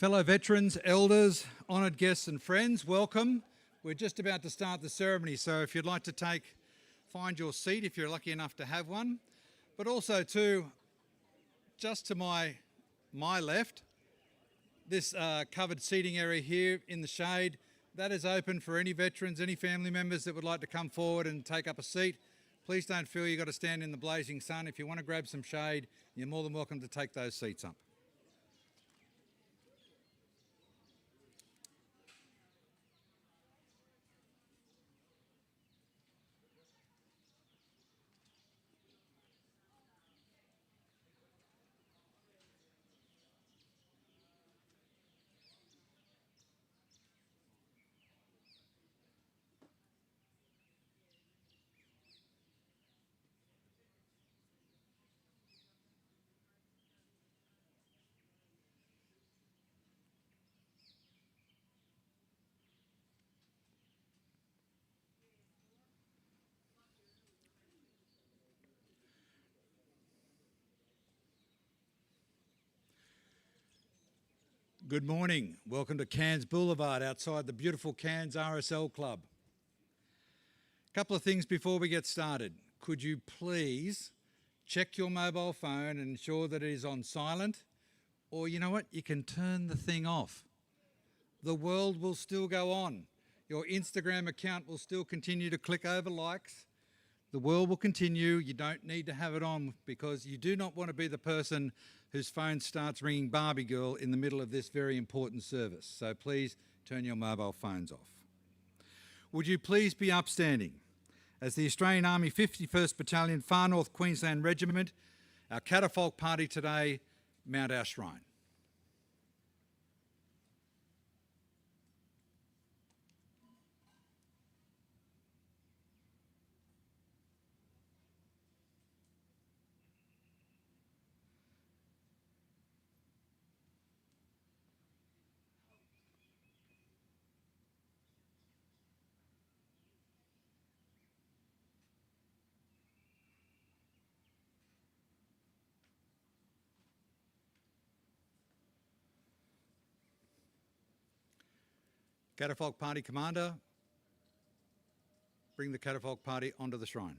Fellow veterans, elders, honoured guests and friends, welcome. We're just about to start the ceremony, so if you'd like to find your seat if you're lucky enough to have one. But also too, just to my left, this covered seating area here in the shade, that is open for any veterans, any family members that would like to come forward and take up a seat. Please don't feel you've got to stand in the blazing sun. If you want to grab some shade, you're more than welcome to take those seats up. Good morning. Welcome to Cairns Boulevard outside the beautiful Cairns RSL Club. A couple of things before we get started. Could you please check your mobile phone and ensure that it is on silent? Or you know what? You can turn the thing off. The world will still go on. Your Instagram account will still continue to click over likes. The world will continue. You don't need to have it on because you do not want to be the person whose phone starts ringing Barbie Girl in the middle of this very important service. So please turn your mobile phones off. Would you please be upstanding as the Australian Army 51st Battalion Far North Queensland Regiment, our catapult party today, mount our shrine. Catafalque Party Commander, bring the Catafalque Party onto the shrine.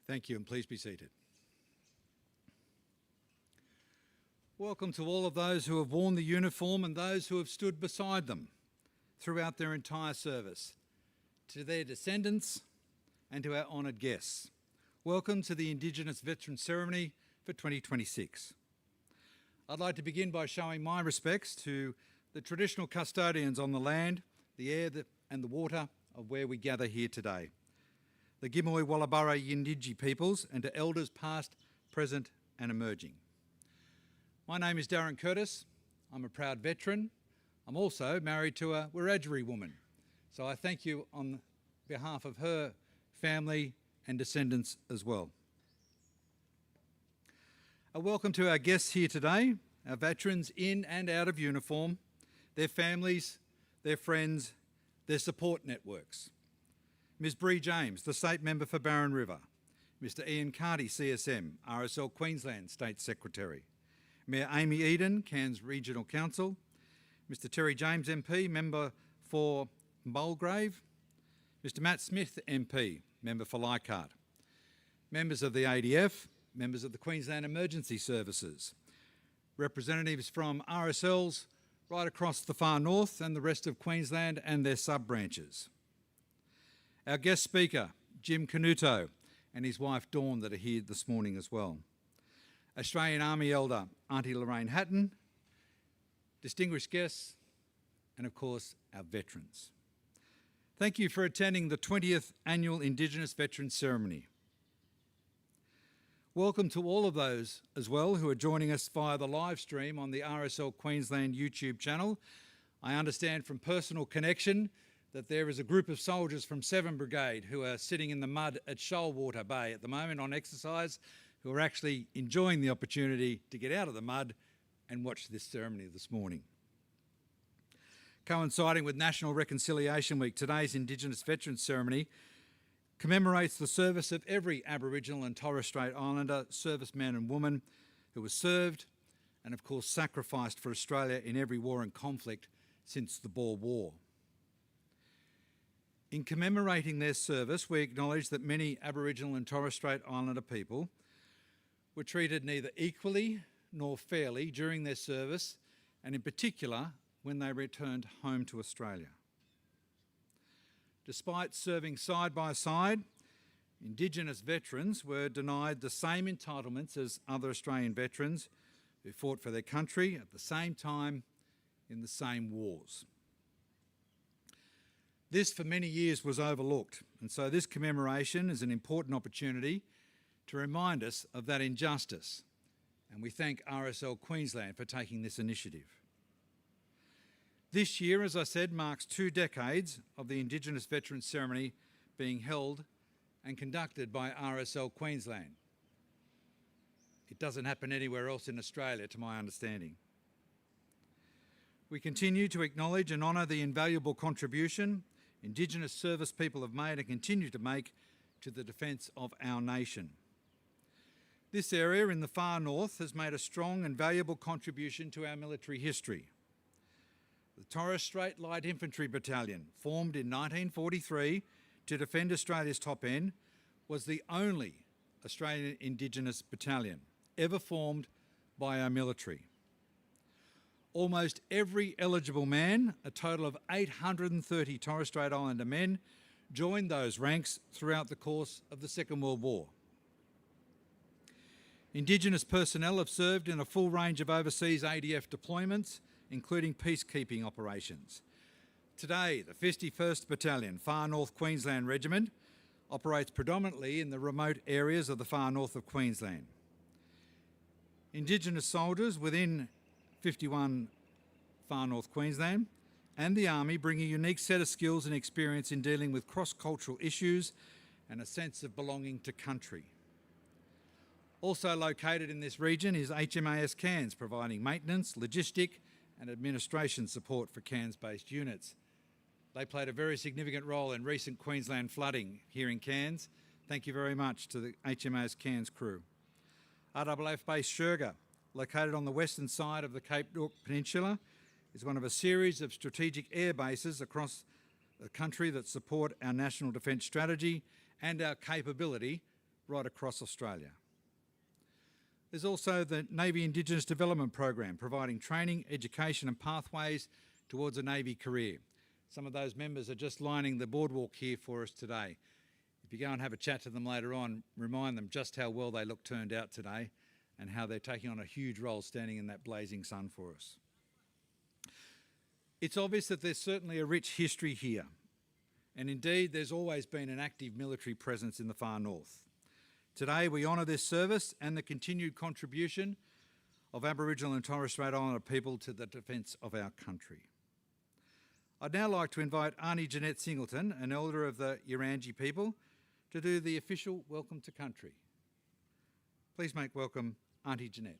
Thank you, and please be seated. Welcome to all of those who have worn the uniform and those who have stood beside them throughout their entire service, to their descendants and to our honoured guests. Welcome to the Indigenous Veteran Ceremony for 2026. I'd like to begin by showing my respects to the traditional custodians on the land, the air and the water of where we gather here today, the Gimoy Wallabara Yindiji peoples, and to elders past, present and emerging. My name is Darren Curtis. I'm a proud veteran. I'm also married to a Wiradjuri woman. So I thank you on behalf of her family and descendants as well. A welcome to our guests here today, our veterans in and out of uniform, their families, their friends, their support networks. Ms Bree James, the State Member for Barron River. Mr Ian Carty, CSM, RSL Queensland State Secretary. Mayor Amy Eden, Cairns Regional Council. Mr Terry James MP, Member for Mulgrave. Mr Matt Smith MP, Member for Leichhardt. Members of the ADF, members of the Queensland Emergency Services. Representatives from RSLs right across the far north and the rest of Queensland and their sub-branches. Our guest speaker, Jim Canuto, and his wife Dawn that are here this morning as well. Australian Army Elder Auntie Lorraine Hatton, distinguished guests, and of course our veterans. Thank you for attending the 20th Annual Indigenous Veterans Ceremony. Welcome to all of those as well who are joining us via the live stream on the RSL Queensland YouTube channel. I understand from personal connection that there is a group of soldiers from 7 Brigade who are sitting in the mud at Shoalwater Bay at the moment on exercise, who are actually enjoying the opportunity to get out of the mud and watch this ceremony this morning. Coinciding with National Reconciliation Week, today's Indigenous Veterans Ceremony commemorates the service of every Aboriginal and Torres Strait Islander serviceman and woman who has served and of course sacrificed for Australia in every war and conflict since the Boer War. In commemorating their service, we acknowledge that many Aboriginal and Torres Strait Islander people were treated neither equally nor fairly during their service, and in particular when they returned home to Australia. Despite serving side by side, Indigenous veterans were denied the same entitlements as other Australian veterans who fought for their country at the same time in the same wars. This for many years was overlooked, and so this commemoration is an important opportunity to remind us of that injustice, and we thank RSL Queensland for taking this initiative. This year, as I said, marks 2 decades of the Indigenous Veterans Ceremony being held and conducted by RSL Queensland. It doesn't happen anywhere else in Australia, to my understanding. We continue to acknowledge and honour the invaluable contribution Indigenous service people have made and continue to make to the defence of our nation. This area in the far north has made a strong and valuable contribution to our military history. The Torres Strait Light Infantry Battalion, formed in 1943 to defend Australia's top end, was the only Australian Indigenous battalion ever formed by our military. Almost every eligible man, a total of 830 Torres Strait Islander men, joined those ranks throughout the course of the Second World War. Indigenous personnel have served in a full range of overseas ADF deployments, including peacekeeping operations. Today, the 51st Battalion, Far North Queensland Regiment, operates predominantly in the remote areas of the far north of Queensland. Indigenous soldiers within 51 Far North Queensland and the Army bring a unique set of skills and experience in dealing with cross-cultural issues and a sense of belonging to country. Also located in this region is HMAS Cairns, providing maintenance, logistic and administration support for Cairns-based units. They played a very significant role in recent Queensland flooding here in Cairns. Thank you very much to the HMAS Cairns crew. RAAF Base Sherga, located on the western side of the Cape York Peninsula, is one of a series of strategic air bases across the country that support our national defence strategy and our capability right across Australia. There's also the Navy Indigenous Development Program, providing training, education and pathways towards a Navy career. Some of those members are just lining the boardwalk here for us today. If you go and have a chat to them later on, remind them just how well they look turned out today and how they're taking on a huge role standing in that blazing sun for us. It's obvious that there's certainly a rich history here, and indeed there's always been an active military presence in the far north. Today we honour this service and the continued contribution of Aboriginal and Torres Strait Islander people to the defence of our country. I'd now like to invite Auntie Jeanette Singleton, an elder of the Yurangi people, to do the official welcome to country. Please make welcome Auntie Jeanette.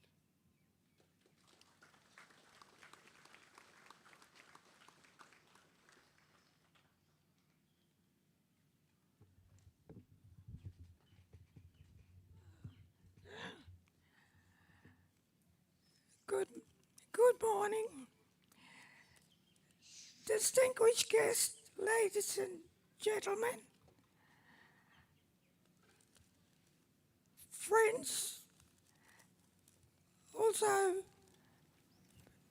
morning. Distinguished guests, ladies and gentlemen, friends, also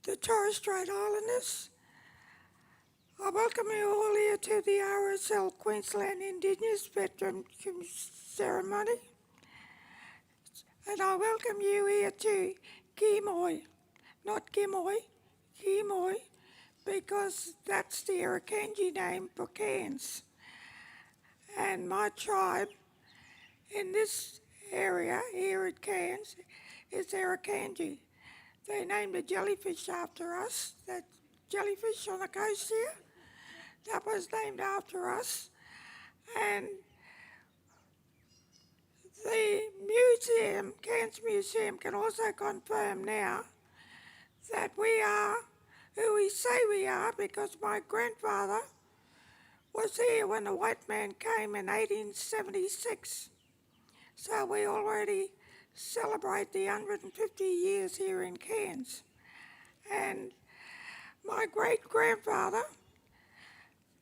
the Torres Strait Islanders, I welcome you all here to the RSL Queensland Indigenous Veteran Ceremony, and I welcome you here to Gimoy, not Gimoy, Gimoy, because that's the Arikandji name for Cairns. And my tribe in this area here at Cairns is Arikandji. They named a jellyfish after us, that jellyfish on the coast here, that was named after us. And the museum, Cairns Museum, can also confirm now that we are who we say we are, because my grandfather was here when the white man came in 1876. So we already celebrate the 150 years here in Cairns. And my great-grandfather,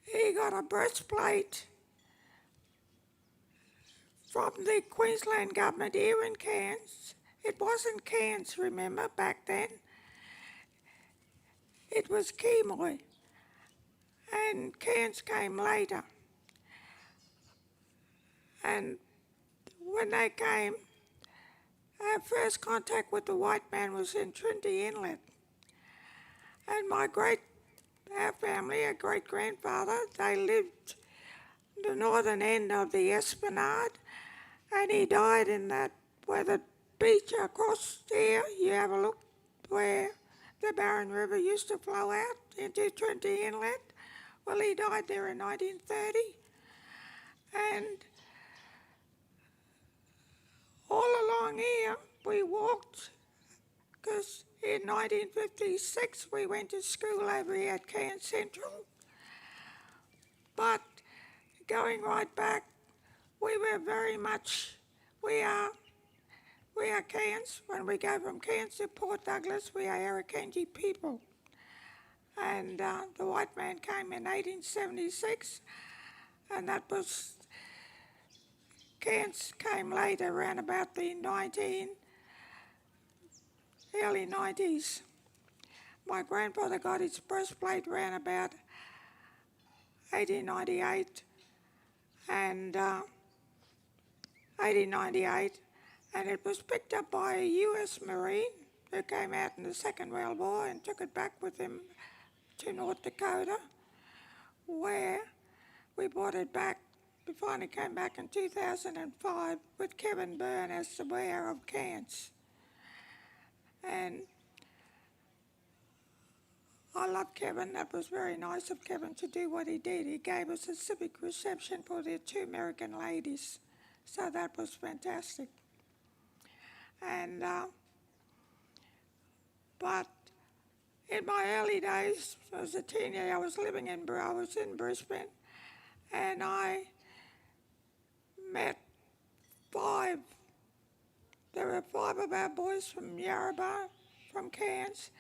he got a breastplate from the Queensland government here in Cairns. It wasn't Cairns, remember, back then. It was Kimoy, and Cairns came later. And when they came, our first contact with the white man was in Trinity Inlet. And our family, our great-grandfather, they lived the northern end of the Esplanade, and he died in that, where the beach across there, you have a look, where the Barron River used to flow out into Trinity Inlet. Well, he died there in 1930. And all along here, we walked, because in 1956 we went to school over here at Cairns Central. But going right back, we were very much, we are Cairns. When we go from Cairns to Port Douglas, we are Arikandji people. And the white man came in 1876, and that was, Cairns came later, around about the early 90s. My grandfather got his breastplate around about 1898 and 1898, and it was picked up by a US Marine who came out in the Second World War and took it back with him to North Dakota, where we brought it back. We finally came back in 2005 with Kevin Byrne as the wearer of Cairns. And I love Kevin. That was very nice of Kevin to do what he did. He gave us a civic reception for the two American ladies. So that was fantastic. And but in my early days, as a teenager, I was in Brisbane, and I met there were 5 of our boys from Yarrabah, from Cairns,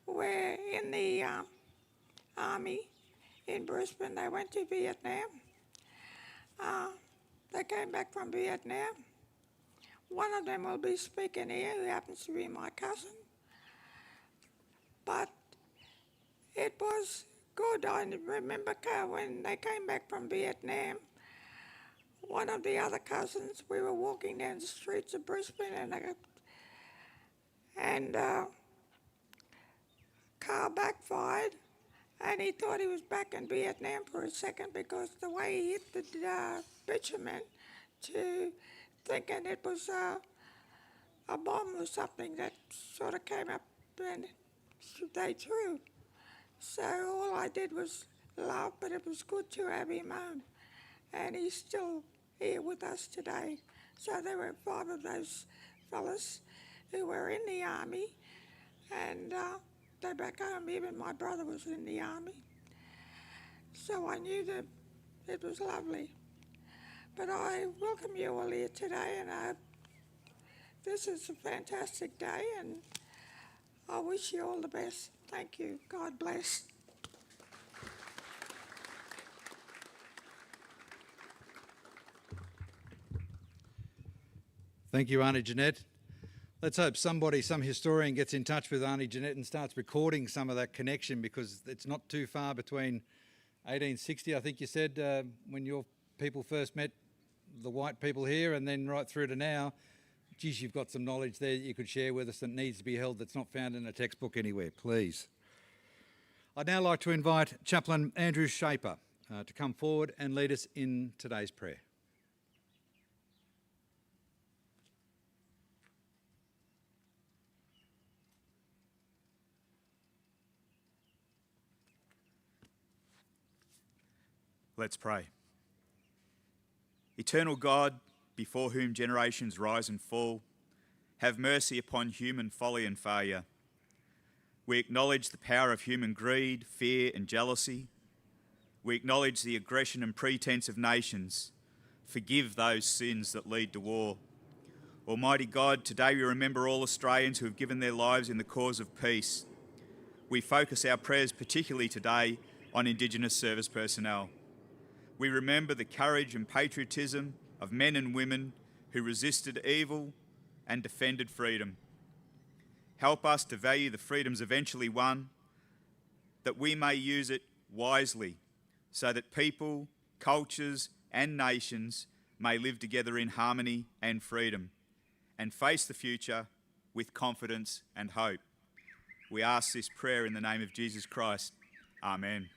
were in the army in Brisbane. They went to Vietnam. They came back from Vietnam. One of them will be speaking here, who happens to be my cousin. But it was good. I remember when they came back from Vietnam, one of the other cousins, we were walking down the streets of Brisbane, and car backfired, and he thought he was back in Vietnam for a second, because the way he hit the bitumen, to thinking it was a bomb or something that sort of came up and they threw. So all I did was laugh, but it was good to have him home, and he's still here with us today. So there were 5 of those fellas who were in the army, and they're back home. Even my brother was in the army. So I knew that it was lovely. But I welcome you all here today, and this is a fantastic day, and I wish you all the best. Thank you. God bless. Thank you, Auntie Jeanette. Let's hope some historian gets in touch with Auntie Jeanette and starts recording some of that connection, because it's not too far between 1860, I think you said, when your people first met the white people here, and then right through to now. Geez, you've got some knowledge there that you could share with us that needs to be held, that's not found in a textbook anywhere, please. I'd now like to invite Chaplain Andrew Shaper to come forward and lead us in today's prayer. Let's pray. Eternal God, before whom generations rise and fall, have mercy upon human folly and failure. We acknowledge the power of human greed, fear and jealousy. We acknowledge the aggression and pretense of nations. Forgive those sins that lead to war. Almighty God, today we remember all Australians who have given their lives in the cause of peace. We focus our prayers particularly today on Indigenous service personnel. We remember the courage and patriotism of men and women who resisted evil and defended freedom. Help us to value the freedoms eventually won, that we may use it wisely, so that people, cultures and nations may live together in harmony and freedom, and face the future with confidence and hope. We ask this prayer in the name of Jesus Christ. Amen.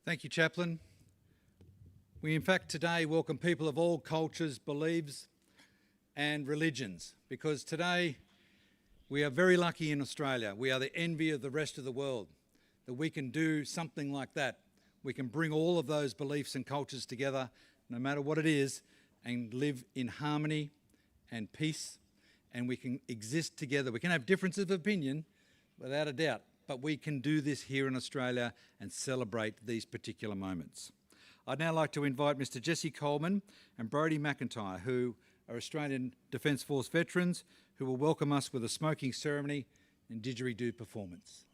Thank you, Chaplain. We in fact today welcome people of all cultures, beliefs and religions, because today we are very lucky in Australia. We are the envy of the rest of the world, that we can do something like that. We can bring all of those beliefs and cultures together, no matter what it is, and live in harmony and peace, and we can exist together. We can have differences of opinion, without a doubt, but we can do this here in Australia and celebrate these particular moments. I'd now like to invite Mr. Jesse Coleman and Brodie McIntyre, who are Australian Defence Force veterans, who will welcome us with a smoking ceremony and didgeridoo performance.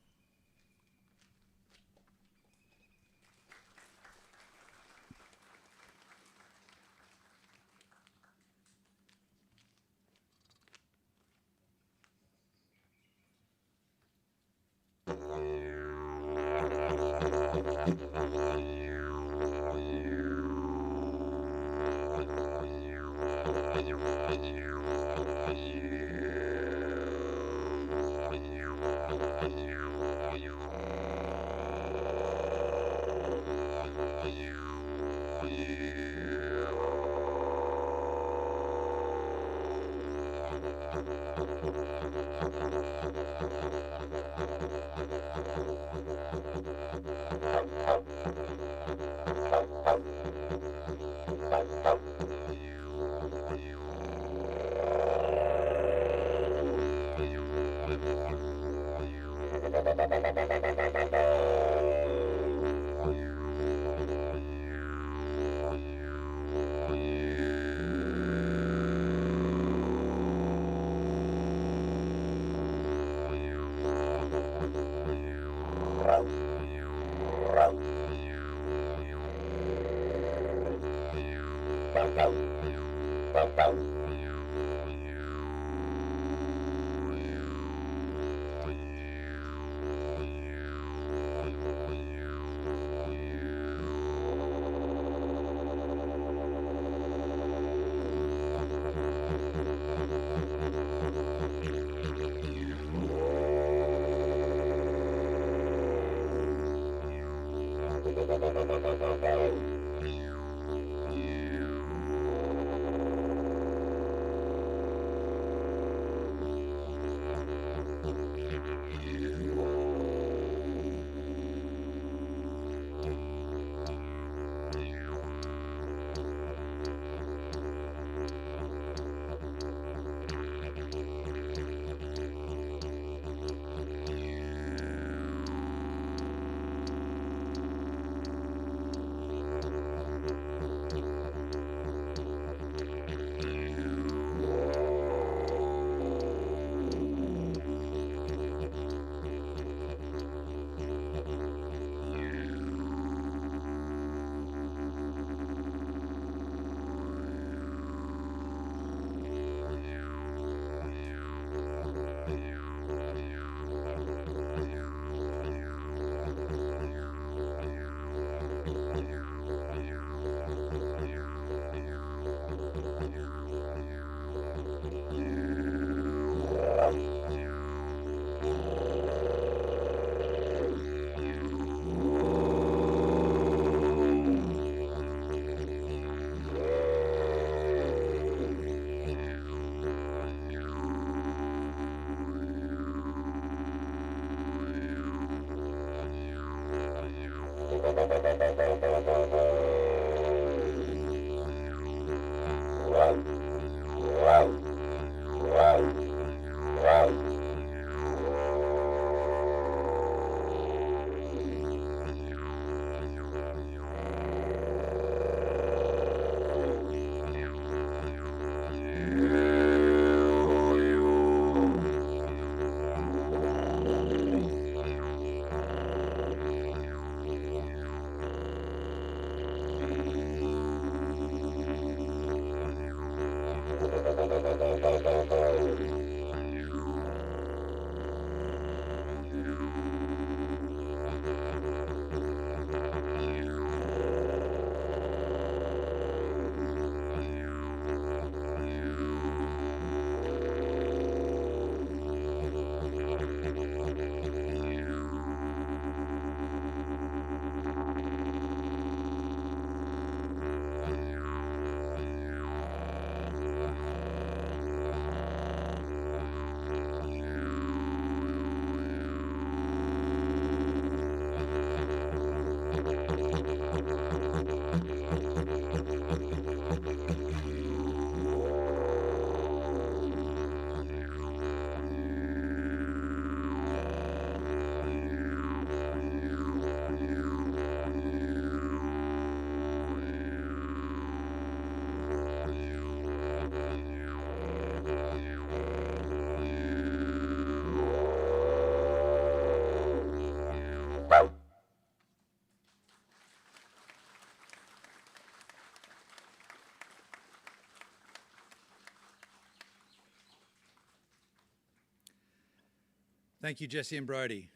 Thank you, Jesse and Brodie.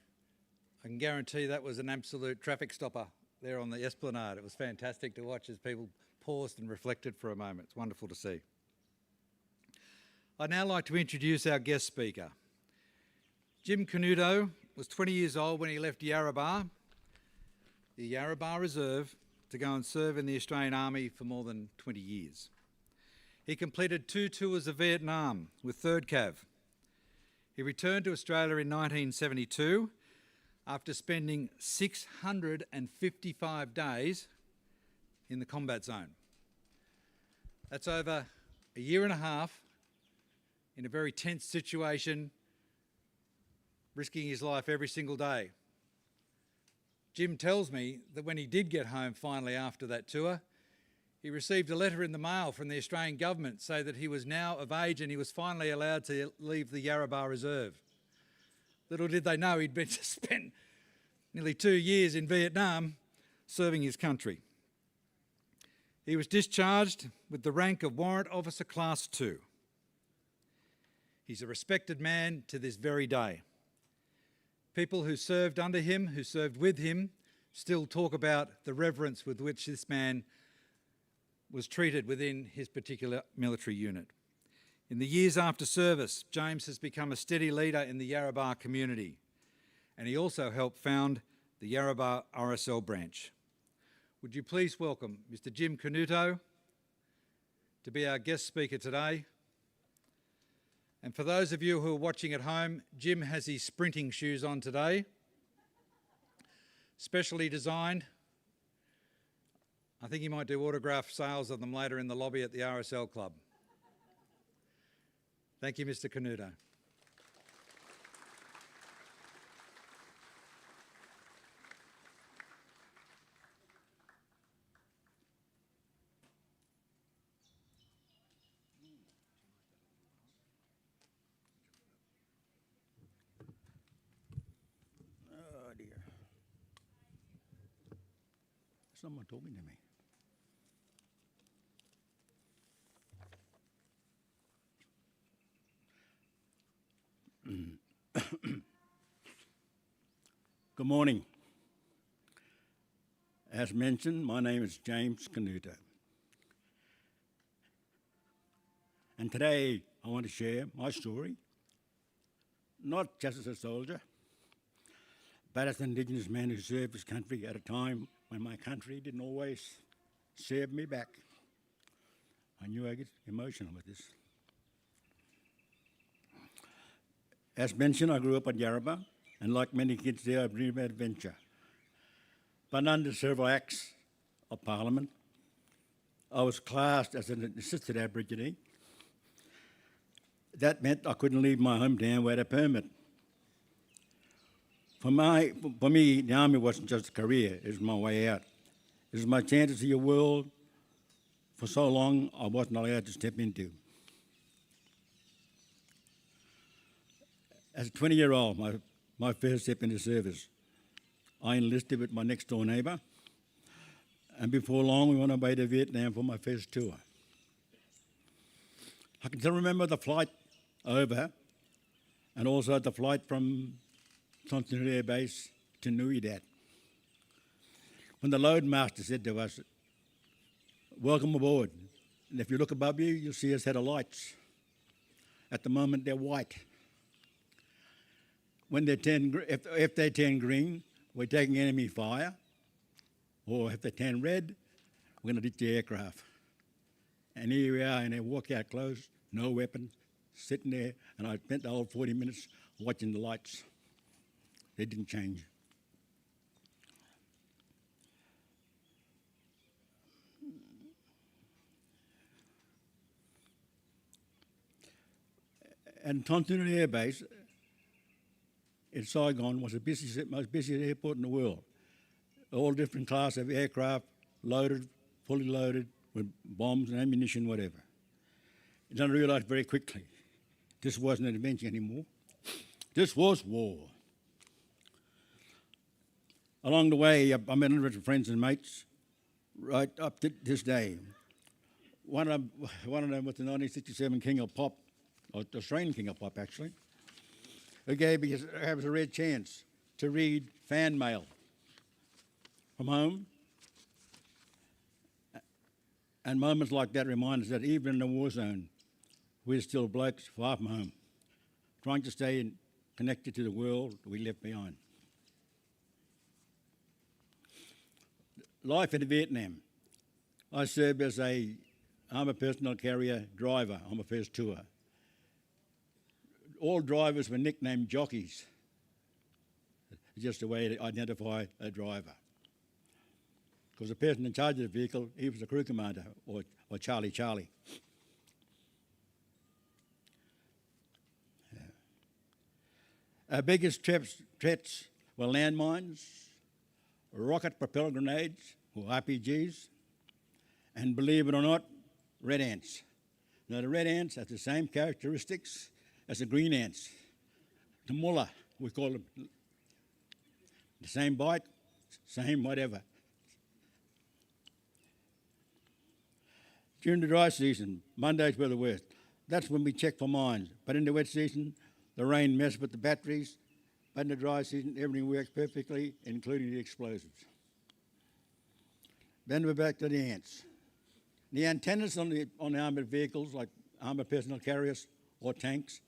I can guarantee that was an absolute traffic stopper there on the esplanade. It was fantastic to watch as people paused and reflected for a moment. It's wonderful to see. I'd now like to introduce our guest speaker. Jim Canuto was 20 years old when he left Yarrabah, the Yarrabah Reserve, to go and serve in the Australian Army for more than 20 years. He completed 2 tours of Vietnam with 3rd Cav. He returned to Australia in 1972 after spending 655 days in the combat zone. That's over a year and a half in a very tense situation, risking his life every single day. Jim tells me that when he did get home finally after that tour, he received a letter in the mail from the Australian government saying that he was now of age and he was finally allowed to leave the Yarrabah Reserve. Little did they know he'd been spent nearly 2 years in Vietnam serving his country. He was discharged with the rank of Warrant Officer Class 2. He's a respected man to this very day. People who served under him, who served with him, still talk about the reverence with which this man was treated within his particular military unit. In the years after service, James has become a steady leader in the Yarrabah community, and he also helped found the Yarrabah RSL branch. Would you please welcome Mr. Jim Canuto to be our guest speaker today. And for those of you who are watching at home, Jim has his sprinting shoes on today, specially designed. I think he might do autograph sales of them later in the lobby at the RSL Club. Thank you, Mr. Canuto. Oh dear. Someone talking to me. Good morning. As mentioned, my name is James Canuto. And today I want to share my story, not just as a soldier, but as an Indigenous man who served his country at a time when my country didn't always serve me back. I knew I'd get emotional with this. As mentioned, I grew up at Yarrabah, and like many kids there, I dreamed of adventure. But under several acts of Parliament, I was classed as an assisted Aborigine. That meant I couldn't leave my hometown without a permit. For me, the army wasn't just a career, it was my way out. It was my chance to see a world for so long I wasn't allowed to step into. As a 20-year-old, my first step into service, I enlisted with my next door neighbour, and before long we went away to Vietnam for my first tour. I can still remember the flight over, and also the flight from Continental Air Base to Nui Dat. When the load master said to us, "Welcome aboard, and if you look above you, you'll see a set of lights. At the moment, they're white. When they if they turn green, we're taking enemy fire, or if they turn red, we're going to ditch the aircraft." And here we are in our walkout clothes, no weapons, sitting there, and I spent the whole 40 minutes watching the lights. They didn't change. And Continental Air Base in Saigon was the most busiest airport in the world. All different classes of aircraft, loaded, fully loaded, with bombs and ammunition, whatever. And I realised very quickly, this wasn't an adventure anymore. This was war. Along the way, I met hundreds of friends and mates, right up to this day. One of them was the 1967 King of Pop, or the Australian King of Pop, actually, who gave me a rare chance to read fan mail from home. And moments like that remind us that even in the war zone, we're still blokes far from home, trying to stay connected to the world we left behind. Life in Vietnam. I served as a armoured personnel carrier driver on my first tour. All drivers were nicknamed jockeys. It's just a way to identify a driver. Because the person in charge of the vehicle, he was the crew commander, or Charlie. Yeah. Our biggest threats were landmines, rocket-propelled grenades, or RPGs, and believe it or not, red ants. Now the red ants have the same characteristics as the green ants. The mullah, we call them. The same bite, same whatever. During the dry season, Mondays were the worst. That's when we check for mines. But in the wet season, the rain messed with the batteries. But in the dry season, everything works perfectly, including the explosives. Then we're back to the ants. The antennas on the armoured vehicles, like armoured personnel carriers or tanks,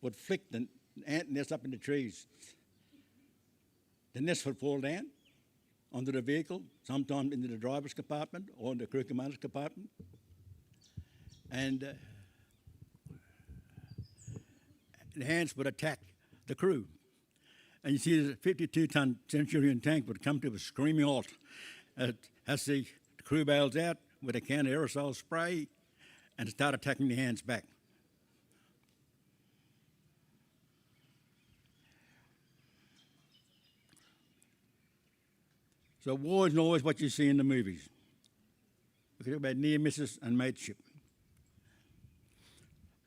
would flick the ant nest up in the trees. The nest would fall down onto the vehicle, sometimes into the driver's compartment or in the crew commander's compartment. And the ants would attack the crew. And you see the 52-ton Centurion tank would come to a screaming halt as the crew bails out with a can of aerosol spray and start attacking the ants back. So war isn't always what you see in the movies. We talk about near misses and mateship.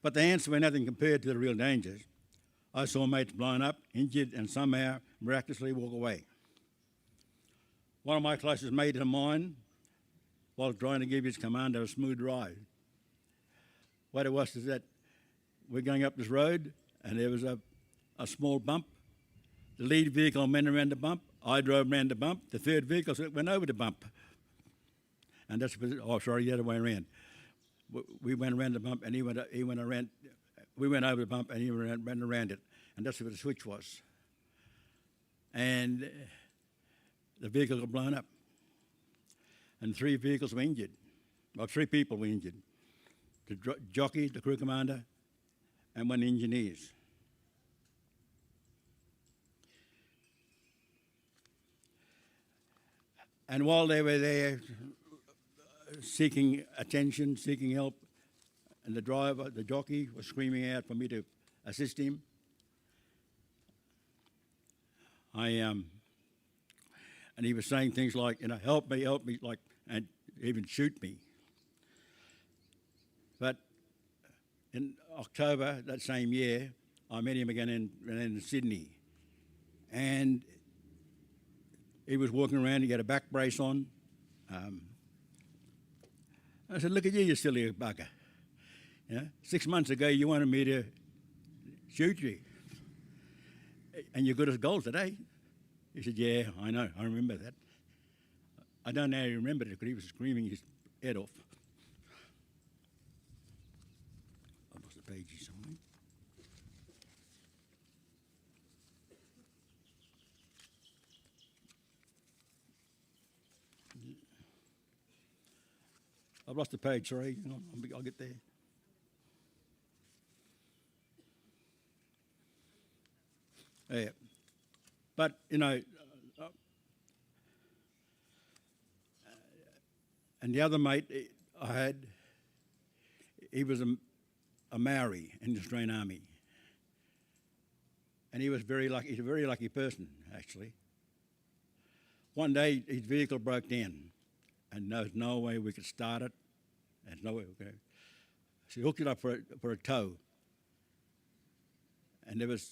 But the ants were nothing compared to the real dangers. I saw mates blown up, injured, and somehow miraculously walk away. One of my closest mates of mine was trying to give his commander a smooth ride. What it was is that we're going up this road, and there was a small bump. The lead vehicle went around the bump. I drove around the bump. The third vehicle went over the bump. And that's, oh, sorry, the other way around. We went around the bump, and he went around. We went over the bump, and he ran around it. And that's where the switch was. And the vehicle got blown up. And 3 vehicles were injured. Well, 3 people were injured. The jockey, the crew commander, and 1 engineers. And while they were there seeking attention, seeking help, and the driver, the jockey, was screaming out for me to assist him. And he was saying things like, help me, like, and even shoot me. But in October that same year, I met him again in Sydney, and he was walking around. He had a back brace on. I said, "Look at you, you silly bugger! 6 months ago you wanted me to shoot you, and you're good as gold today." He said, "Yeah, I know. I remember that. I don't know how he remembered it because he was screaming his head off." I lost the page somewhere. I've lost the page, sorry. I'll get there. Yeah. But, and the other mate I had, he was a Maori in the Australian Army. And he was very lucky. He's a very lucky person, actually. One day, his vehicle broke down, and there was no way we could start it. There's no way we could. So he hooked it up for a tow. And there was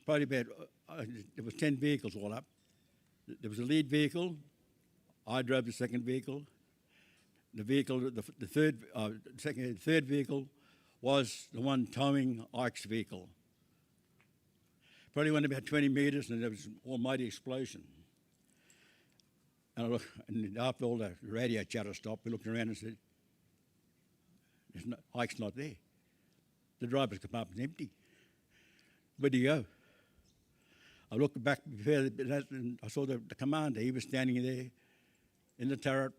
probably about, there was 10 vehicles all up. There was a lead vehicle. I drove the second vehicle. The vehicle, the third vehicle was the one towing Ike's vehicle. Probably went about 20 metres and there was an almighty explosion. And after all the radio chatter stopped, we looked around and said, Ike's not there. The driver's compartment's empty. Where'd he go? I looked back further and I saw the commander. He was standing there in the turret,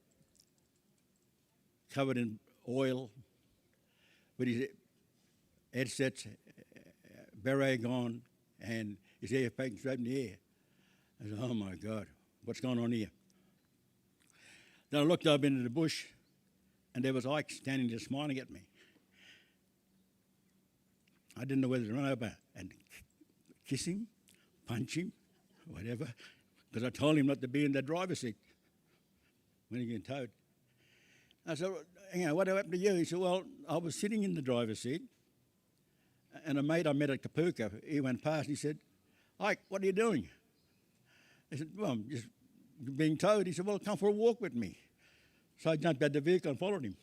covered in oil, with his headsets, beret on, and his hair taken straight in the air. I said, "Oh my God, what's going on here?" Then I looked up into the bush, and there was Ike standing there smiling at me. I didn't know whether to run over and kiss him, punch him, whatever, because I told him not to be in the driver's seat when he getting towed. I said, "What happened to you?" He said, "Well, I was sitting in the driver's seat, and a mate I met at Kapuka, he went past and he said, 'Ike, what are you doing?' I said, 'Well, I'm just being towed.' He said, 'Well, come for a walk with me.' So I jumped out the vehicle and followed him.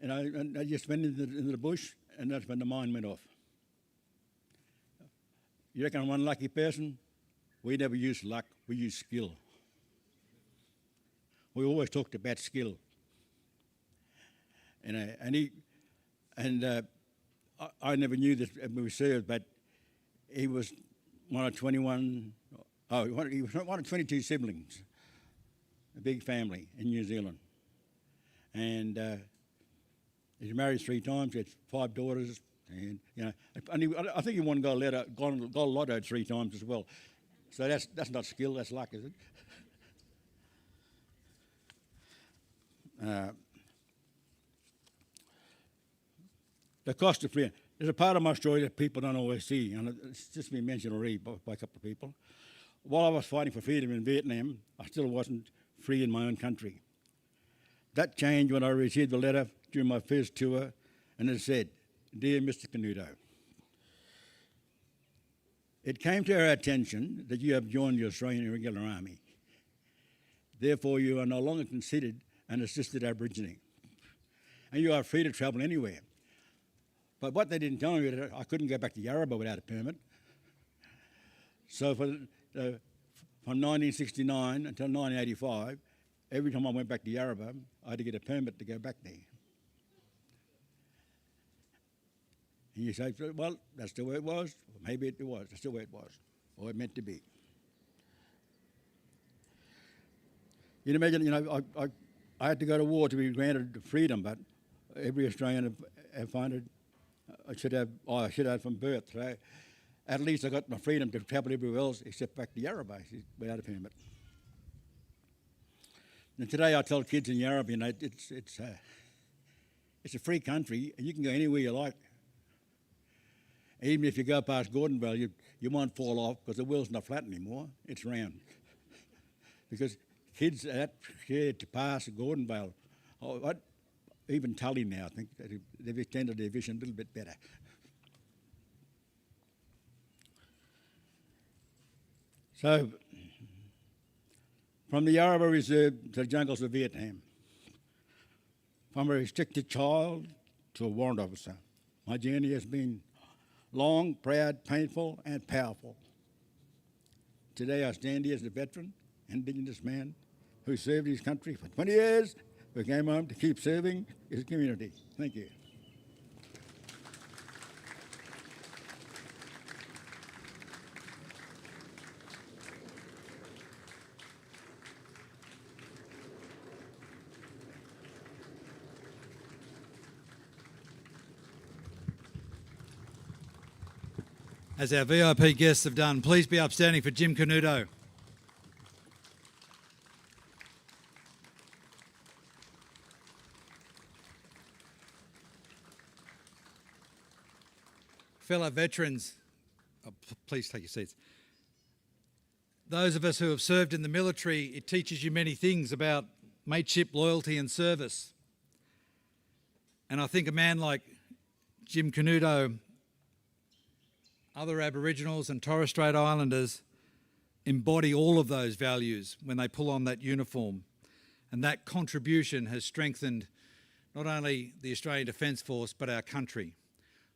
And I just went into the bush, and that's when the mine went off. You reckon I'm one lucky person? We never use luck, we use skill. We always talked about skill. I never knew this when we served, but he was one of 21, he was one of 22 siblings, a big family in New Zealand. And he's married 3 times, he had 5 daughters, and I think he won gold lotto 3 times as well. So that's not skill, that's luck, is it? The cost of freedom. There's a part of my story that people don't always see, and it's just been mentioned already by a couple of people. While I was fighting for freedom in Vietnam, I still wasn't free in my own country. That changed when I received a letter during my first tour, and it said, "Dear Mr. Canuto, it came to our attention that you have joined the Australian Irregular Army. Therefore, you are no longer considered an assisted Aborigine, and you are free to travel anywhere. But what they didn't tell me was I couldn't go back to Yarrabah without a permit. So from 1969 until 1985, every time I went back to Yarrabah, I had to get a permit to go back there." And you say, "Well, that's the way it was." Or maybe it was. That's the way it was, or it meant to be. You can imagine, I had to go to war to be granted freedom, but every Australian have found it. I should have from birth. So at least I got my freedom to travel everywhere else except back to Yarrabah without a permit. And today I tell kids in Yarrabah, it's a free country and you can go anywhere you like. Even if you go past Gordonville, you won't fall off because the world's not flat anymore, it's round. Because kids are that scared to pass Gordonville. Even Tully now, I think, they've extended their vision a little bit better. So, from the Yarrabah Reserve to the jungles of Vietnam, from a restricted child to a warrant officer, my journey has been long, proud, painful and powerful. Today I stand here as a veteran, Indigenous man who served his country for 20 years, who came home to keep serving his community. Thank you. As our VIP guests have done, please be upstanding for Jim Canuto. Fellow veterans, please take your seats. Those of us who have served in the military, it teaches you many things about mateship, loyalty and service. And I think a man like Jim Canuto, other Aboriginals and Torres Strait Islanders embody all of those values when they pull on that uniform. And that contribution has strengthened not only the Australian Defence Force, but our country.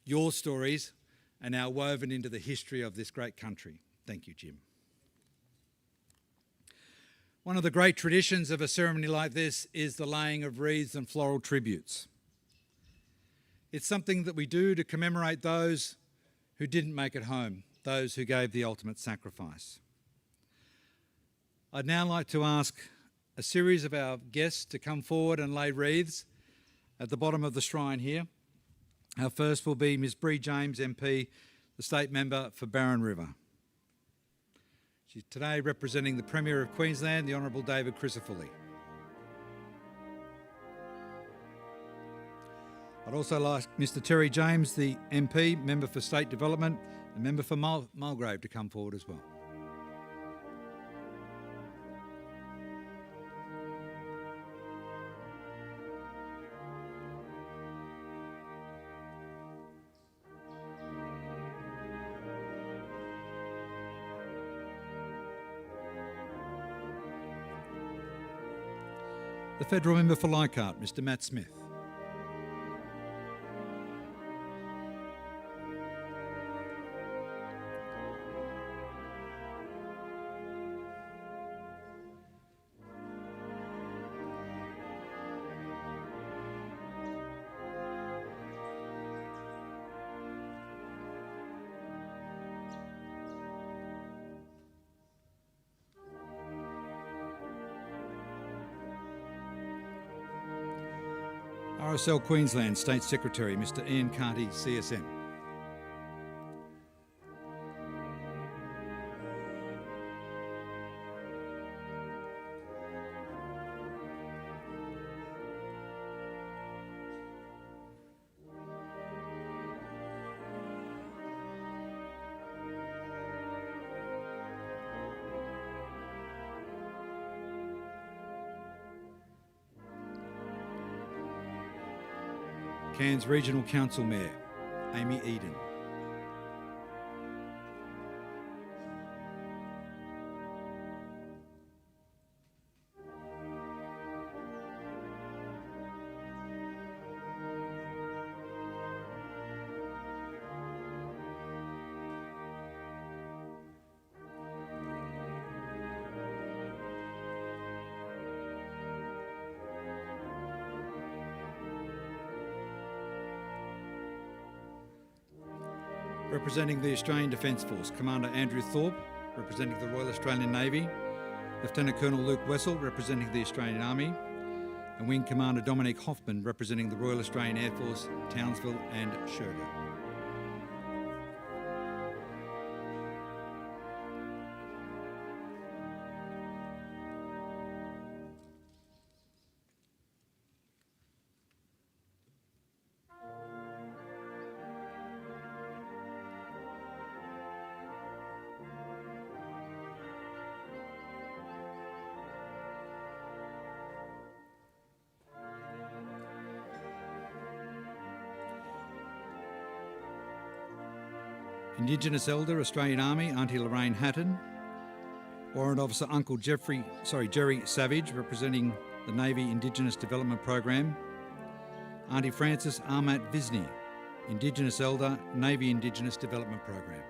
Your stories are now woven into the history of this great country. Thank you, Jim. One of the great traditions of a ceremony like this is the laying of wreaths and floral tributes. It's something that we do to commemorate those who didn't make it home, those who gave the ultimate sacrifice. I'd now like to ask a series of our guests to come forward and lay wreaths at the bottom of the shrine here. Our first will be Ms Bree James, MP, the State Member for Barron River. She's today representing the Premier of Queensland, the Honourable David Crisafulli. I'd also like Mr Terry James, the MP, Member for State Development, and Member for Mulgrave to come forward as well. The Federal Member for Leichhardt, Mr Matt Smith. RSL Queensland State Secretary, Mr Ian Carty, CSM. Cairns Regional Council Mayor, Amy Eden. Representing the Australian Defence Force, Commander Andrew Thorpe, representing the Royal Australian Navy, Lieutenant Colonel Luke Wessel, representing the Australian Army, and Wing Commander Dominic Hoffman, representing the Royal Australian Air Force, Townsville and Sherga. Indigenous Elder, Australian Army, Auntie Lorraine Hatton. Warrant Officer Uncle Jerry Savage, representing the Navy Indigenous Development Program. Auntie Frances Armat Visney, Indigenous Elder, Navy Indigenous Development Program.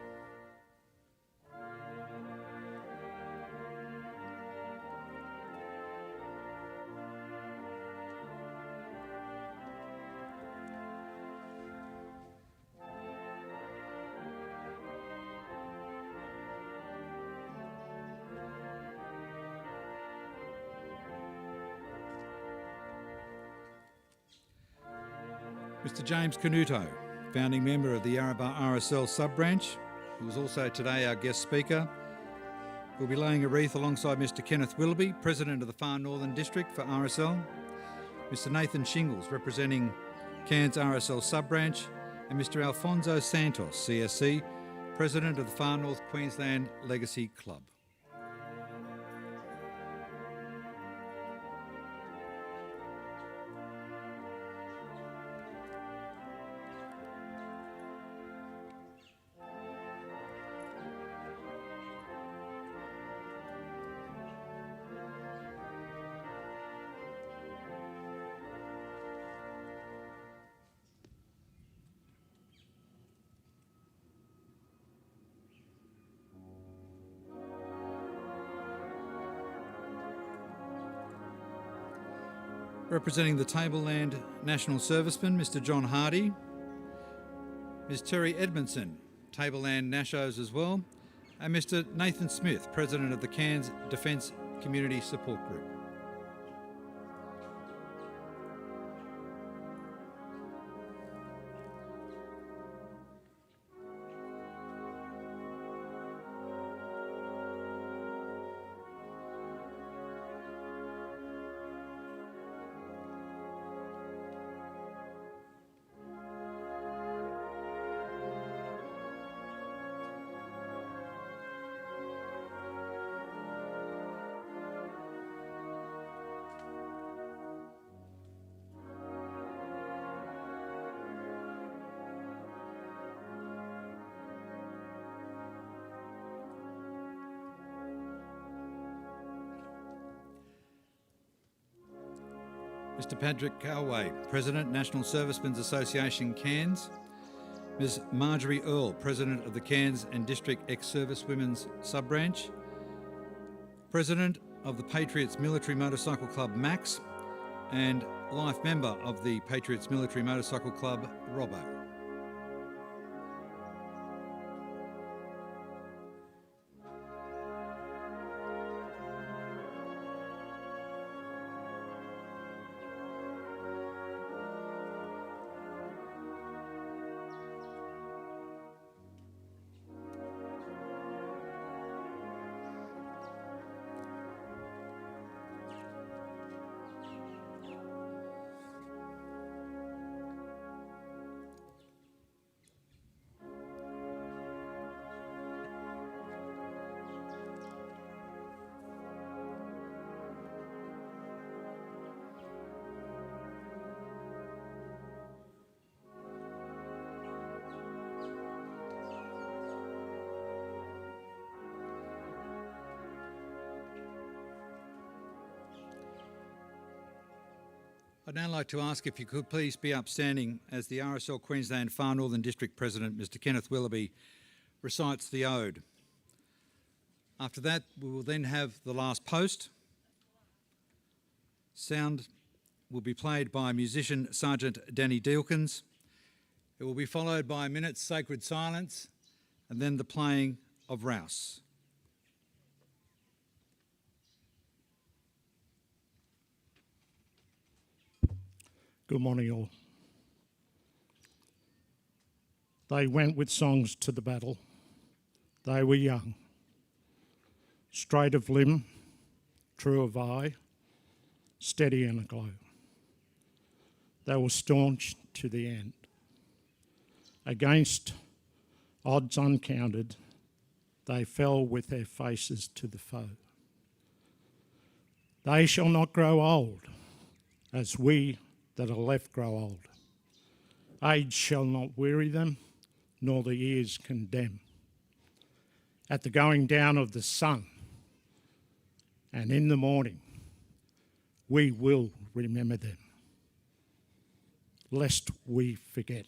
Mr. James Canuto, founding member of the Yarrabah RSL sub-branch, who is also today our guest speaker, will be laying a wreath alongside Mr. Kenneth Willoughby, President of the Far Northern District for RSL, Mr. Nathan Shingles, representing Cairns RSL sub-branch, and Mr. Alfonso Santos, CSC, President of the Far North Queensland Legacy Club. Representing the Tableland National Servicemen, Mr. John Hardy, Ms. Terry Edmondson, Tableland Nashos as well, and Mr. Nathan Smith, President of the Cairns Defence Community Support Group. Mr. Patrick Calway, President, National Servicemen's Association, Cairns. Ms. Marjorie Earle, President of the Cairns and District Ex-Service Women's Sub-Branch. President of the Patriots Military Motorcycle Club, Max, and life member of the Patriots Military Motorcycle Club, Robbo. I'd now like to ask if you could please be upstanding as the RSL Queensland Far Northern District President, Mr. Kenneth Willoughby, recites the Ode. After that, we will then have the last post. Sound will be played by musician Sergeant Danny Dealkins. It will be followed by a minute's sacred silence and then the playing of Rouse. Good morning, all. They went with songs to the battle. They were young, straight of limb, true of eye, steady and aglow. They were staunch to the end. Against odds uncounted, they fell with their faces to the foe. They shall not grow old, as we that are left grow old. Age shall not weary them, nor the ears condemn. At the going down of the sun and in the morning, we will remember them, lest we forget.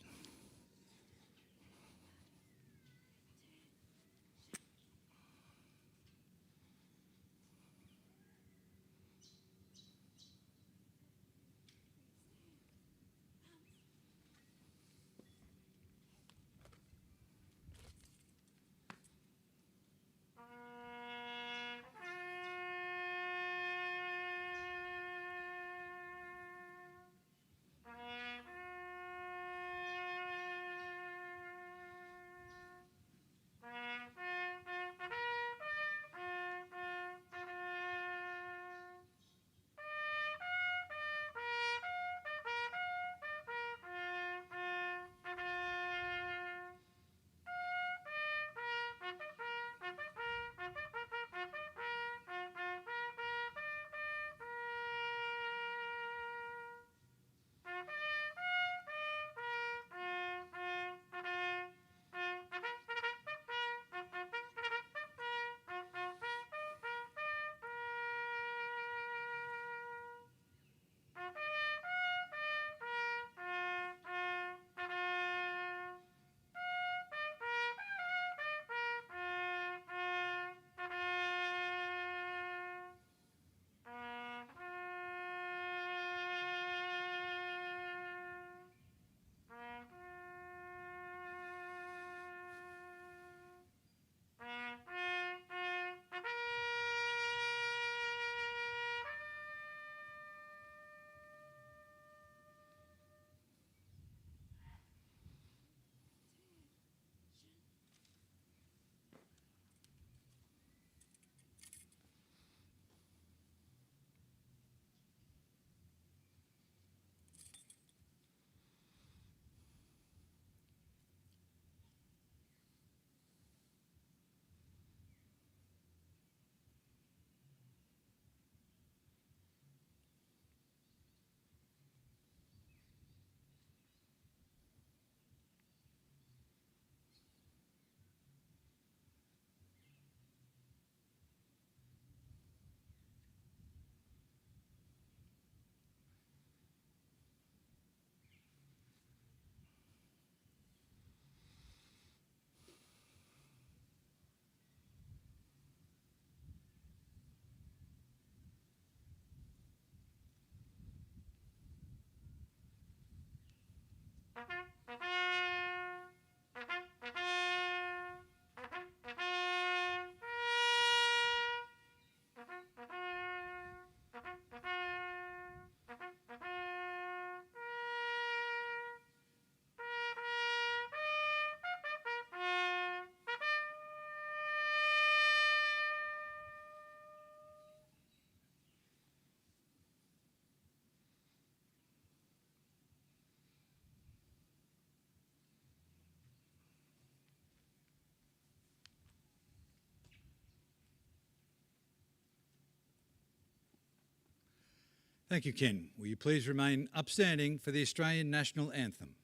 Thank you, Ken. Will you please remain upstanding for the Australian National Anthem?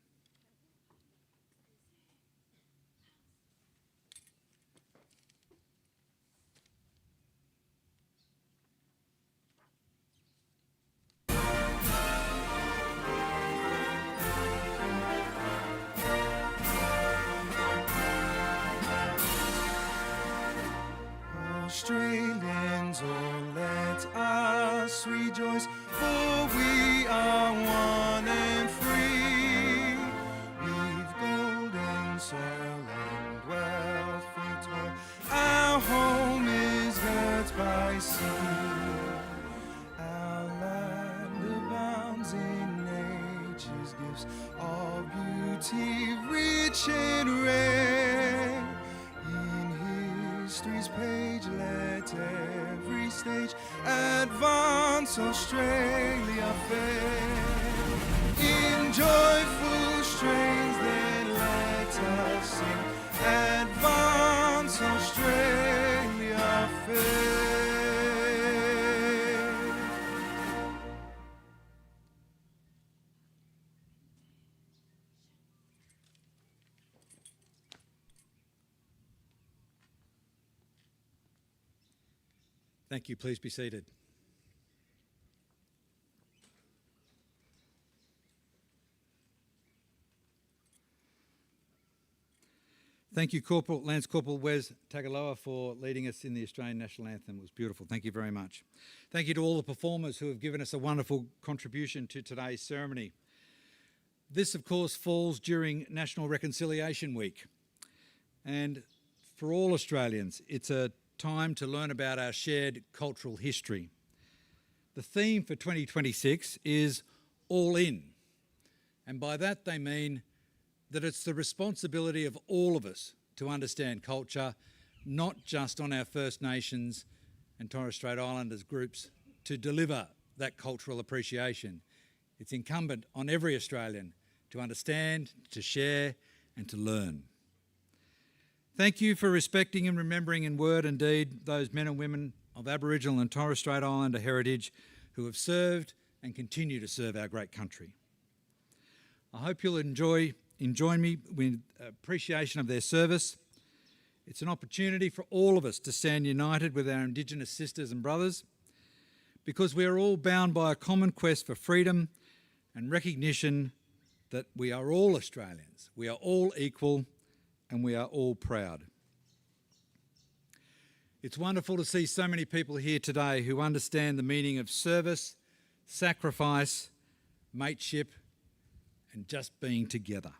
Australians, oh, let us rejoice, for we are one and free. We've golden soil and wealth for toil. Our home is girt by sea. Our land abounds in nature's gifts of beauty, rich and rare. In history's page, let every stage advance Australia fair. In joyful strains, then let us sing, advance Australia fair. Thank you. Please be seated. Thank you, Lance Corporal Wes Tagaloa, for leading us in the Australian National Anthem. It was beautiful. Thank you very much. Thank you to all the performers who have given us a wonderful contribution to today's ceremony. This, of course, falls during National Reconciliation Week. And for all Australians, it's a time to learn about our shared cultural history. The theme for 2026 is All In. And by that they mean that it's the responsibility of all of us to understand culture, not just on our First Nations and Torres Strait Islanders groups to deliver that cultural appreciation. It's incumbent on every Australian to understand, to share and to learn. Thank you for respecting and remembering in word and deed those men and women of Aboriginal and Torres Strait Islander heritage who have served and continue to serve our great country. I hope you'll join me with appreciation of their service. It's an opportunity for all of us to stand united with our Indigenous sisters and brothers because we are all bound by a common quest for freedom and recognition that we are all Australians, we are all equal and we are all proud. It's wonderful to see so many people here today who understand the meaning of service, sacrifice, mateship and just being together.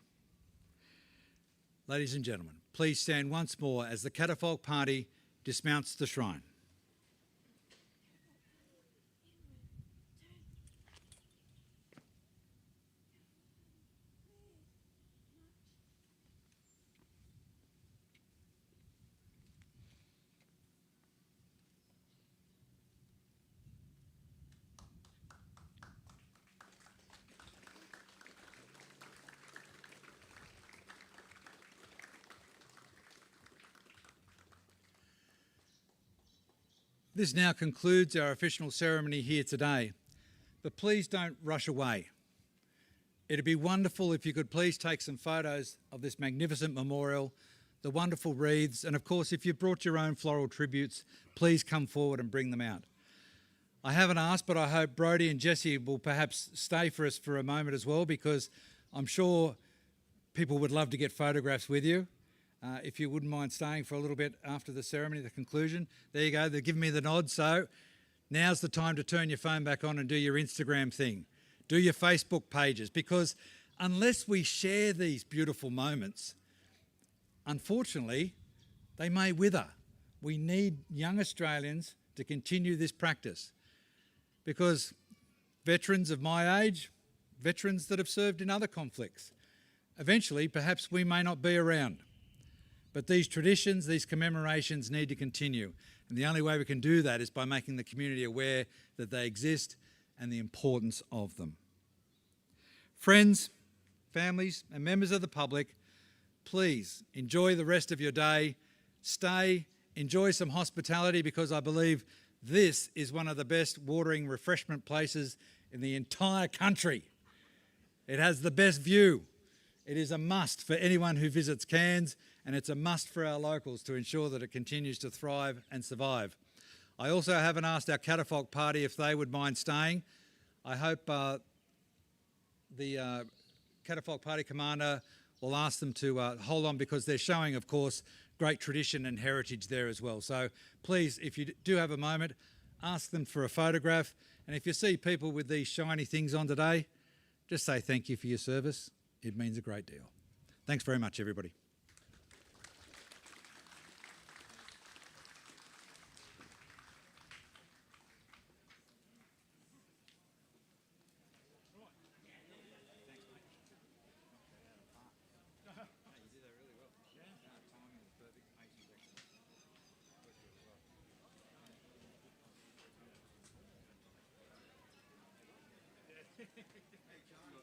Ladies and gentlemen, please stand once more as the catapult party dismounts the shrine. This now concludes our official ceremony here today, but please don't rush away. It'd be wonderful if you could please take some photos of this magnificent memorial, the wonderful wreaths, and of course, if you've brought your own floral tributes, please come forward and bring them out. I haven't asked, but I hope Brodie and Jessie will perhaps stay for us for a moment as well, because I'm sure people would love to get photographs with you. If you wouldn't mind staying for a little bit after the ceremony, the conclusion. There you go, they're giving me the nod. So now's the time to turn your phone back on and do your Instagram thing. Do your Facebook pages, because unless we share these beautiful moments, unfortunately, they may wither. We need young Australians to continue this practice, because veterans of my age, veterans that have served in other conflicts, eventually perhaps we may not be around. But these traditions, these commemorations need to continue. And the only way we can do that is by making the community aware that they exist and the importance of them. Friends, families and members of the public, please enjoy the rest of your day. Stay, enjoy some hospitality, because I believe this is one of the best watering refreshment places in the entire country. It has the best view. It is a must for anyone who visits Cairns, and it's a must for our locals to ensure that it continues to thrive and survive. I also haven't asked our catafalque party if they would mind staying. I hope the catafalque party commander will ask them to hold on, because they're showing, of course, great tradition and heritage there as well. So please, if you do have a moment, ask them for a photograph. And if you see people with these shiny things on today, just say thank you for your service. It means a great deal. Thanks very much, everybody. Hey, John.